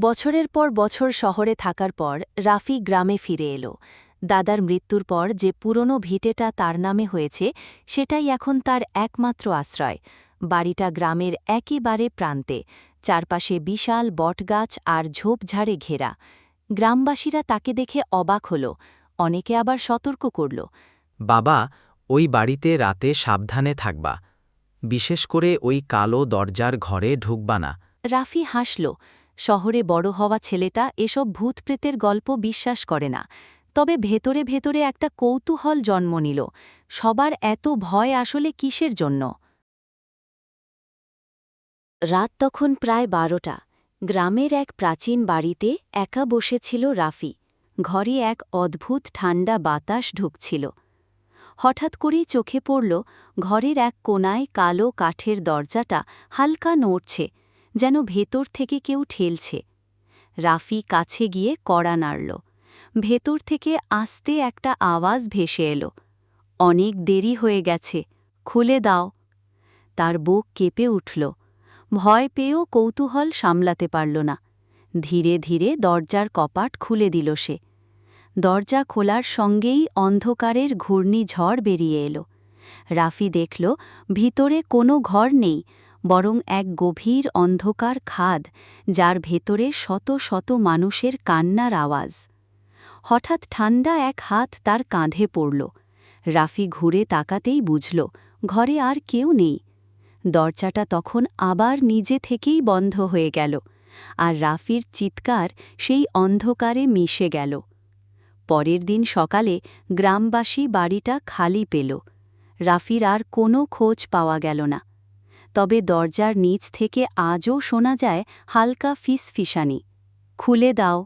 বছরের পর বছর শহরে থাকার পর রাফি গ্রামে ফিরে এলো। দাদার মৃত্যুর পর যে পুরনো ভিটেটা তার নামে হয়েছে সেটাই এখন তার একমাত্র আশ্রয়। বাড়িটা গ্রামের একেবারে প্রান্তে, চারপাশে বিশাল বটগাছ আর ঝোপঝাড়ে ঘেরা। গ্রামবাসীরা তাকে দেখে অবাক হল, অনেকে আবার সতর্ক করল। বাবা, ওই বাড়িতে রাতে সাবধানে থাকবা, বিশেষ করে ওই কালো দরজার ঘরে ঢুকবা না। রাফি হাসল। শহরে বড় হওয়া ছেলেটা এসব ভূতপ্রেতের গল্প বিশ্বাস করে না, তবে ভেতরে ভেতরে একটা কৌতূহল জন্ম নিল, সবার এত ভয় আসলে কিসের জন্য। রাত তখন প্রায় 12টা। গ্রামের এক প্রাচীন বাড়িতে একা বসেছিল রাফি। ঘরে এক অদ্ভুত ঠান্ডা বাতাস ঢুকছিল। হঠাৎ করেই চোখে পড়ল ঘরের এক কোণায় কালো কাঠের দরজাটা হালকা নড়ছে, যেন ভেতর থেকে কেউ ঠেলছে। রাফি কাছে গিয়ে কড়া নাড়ল। ভেতর থেকে আস্তে একটা আওয়াজ ভেসে এলো, অনেক দেরি হয়ে গেছে, খুলে দাও। তার বুক কেঁপে উঠল। ভয় পেয়েও কৌতূহল সামলাতে পারল না। ধীরে ধীরে দরজার কপাট খুলে দিল সে। দরজা খোলার সঙ্গেই অন্ধকারের ঘূর্ণিঝড় বেরিয়ে এলো। রাফি দেখল ভিতরে কোনো ঘর নেই, বরং এক গভীর অন্ধকার খাদ, যার ভেতরে শত শত মানুষের কান্নার আওয়াজ। হঠাৎ ঠান্ডা এক হাত তার কাঁধে পড়ল। রাফি ঘুরে তাকাতেই বুঝল ঘরে আর কেউ নেই। দরজাটা তখন আবার নিজে থেকেই বন্ধ হয়ে গেল, আর রাফির চিৎকার সেই অন্ধকারে মিশে গেল। পরের দিন সকালে গ্রামবাসী বাড়িটা খালি পেল। রাফির আর কোনো খোঁজ পাওয়া গেল না। তবে দরজার নিচ থেকে আজও শোনা যায় হালকা ফিসফিসানি, খুলে দাও।